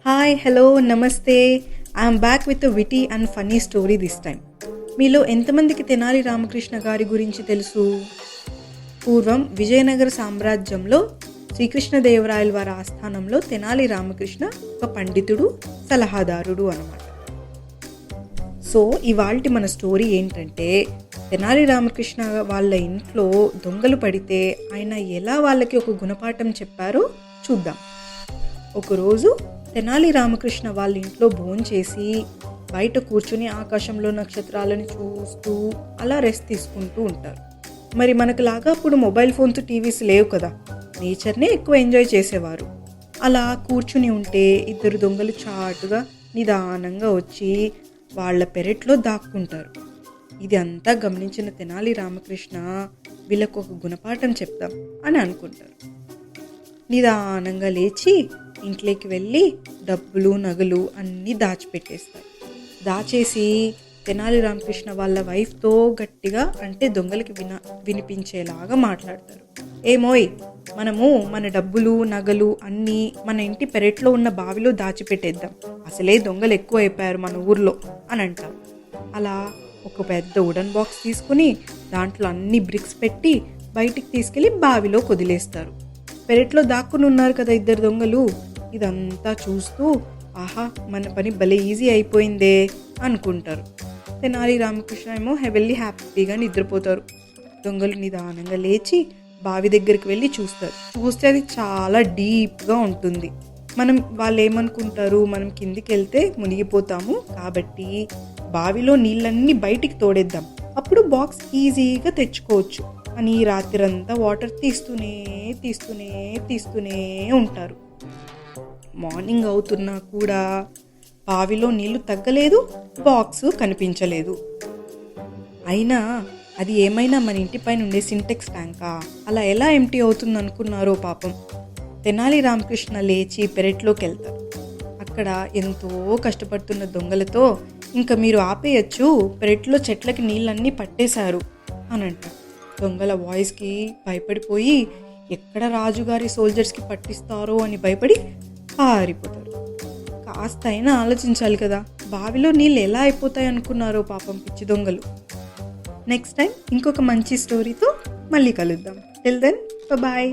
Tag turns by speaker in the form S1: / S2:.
S1: Hi, hello, నమస్తే. I'm back with a witty and funny story this time. మీలో ఎంతమందికి తెనాలి రామకృష్ణ గారి గురించి తెలుసు? పూర్వం విజయనగర సామ్రాజ్యంలో శ్రీకృష్ణదేవరాయల వారి ఆస్థానంలో తెనాలి రామకృష్ణ ఒక పండితుడు, సలహాదారుడు అన్నమాట. సో ఇవాల్టి మన స్టోరీ ఏంటంటే, తెనాలి రామకృష్ణ వాళ్ళ ఇంట్లో దొంగలు పడితే ఆయన ఎలా వాళ్ళకి ఒక గుణపాఠం చెప్పారో చూద్దాం. ఒకరోజు తెనాలి రామకృష్ణ వాళ్ళ ఇంట్లో భోంచేసి బయట కూర్చుని ఆకాశంలో నక్షత్రాలను చూస్తూ అలా రెస్ట్ తీసుకుంటూ ఉంటారు. మరి మనకులాగా అప్పుడు మొబైల్ ఫోన్స్, టీవీస్ లేవు కదా, నేచర్నే ఎక్కువ ఎంజాయ్ చేసేవారు. అలా కూర్చుని ఉంటే ఇద్దరు దొంగలు చాటుగా నిదానంగా వచ్చి వాళ్ళ పెరట్లో దాక్కుంటారు. ఇది అంతా గమనించిన తెనాలి రామకృష్ణ వీళ్ళకు ఒక గుణపాఠం చెప్దాం అని అనుకుంటారు. నిదానంగా లేచి ఇంట్లోకి వెళ్ళి డబ్బులు, నగలు అన్నీ దాచిపెట్టేస్తారు. దాచేసి తెనాలి రామకృష్ణ వాళ్ళ వైఫ్తో గట్టిగా, అంటే దొంగలకి వినిపించేలాగా మాట్లాడతారు. ఏమోయ్, మనము మన డబ్బులు, నగలు అన్నీ మన ఇంటి పెరట్లో ఉన్న బావిలో దాచిపెట్టేద్దాం, అసలే దొంగలు ఎక్కువ అయిపోయారు మన ఊర్లో అని అంటారు. అలా ఒక పెద్ద వుడెన్ బాక్స్ తీసుకుని దాంట్లో అన్ని బ్రిక్స్ పెట్టి బయటికి తీసుకెళ్ళి బావిలో వదిలేస్తారు. పెరట్లో దాక్కుని ఉన్నారు కదా ఇద్దరు దొంగలు, ఇదంతా చూస్తూ ఆహా, మన పని భలే ఈజీ అయిపోయిందే అనుకుంటారు. తెనాలి రామకృష్ణ ఏమో వెళ్ళి హ్యాపీగా నిద్రపోతారు. దొంగలు నిదానంగా లేచి బావి దగ్గరికి వెళ్ళి చూస్తే అది చాలా డీప్గా ఉంటుంది. వాళ్ళు ఏమనుకుంటారు, మనం కిందికి వెళ్తే మునిగిపోతాము కాబట్టి బావిలో నీళ్ళన్నీ బయటికి తోడేద్దాం, అప్పుడు బాక్స్ ఈజీగా తెచ్చుకోవచ్చు అని రాత్రంతా వాటర్ తీస్తూనే ఉంటారు. మార్నింగ్ అవుతున్నా కూడా బావిలో నీళ్లు తగ్గలేదు, బాక్స్ కనిపించలేదు. అయినా అది ఏమైనా మన ఇంటి పైన ఉండే సింటెక్స్ ట్యాంకా, అలా ఎలా ఎంటీ అవుతుంది అనుకున్నారో పాపం. తెనాలి రామకృష్ణ లేచి పెరట్లోకి వెళ్తారు. అక్కడ ఎంతో కష్టపడుతున్న దొంగలతో, ఇంకా మీరు ఆపేయచ్చు, పెరట్లో చెట్లకి నీళ్ళన్నీ పట్టేశారు అని అంటారు. దొంగల వాయిస్కి భయపడిపోయి ఎక్కడ రాజుగారి సోల్జర్స్కి పట్టిస్తారో అని భయపడి పారిపోతారు. కాస్త అయినా ఆలోచించాలి కదా, బావిలో నీళ్ళు ఎలా అయిపోతాయి అనుకున్నారో పాపం పిచ్చి దొంగలు. నెక్స్ట్ టైం ఇంకొక మంచి స్టోరీతో మళ్ళీ కలుద్దాం. Till then bye.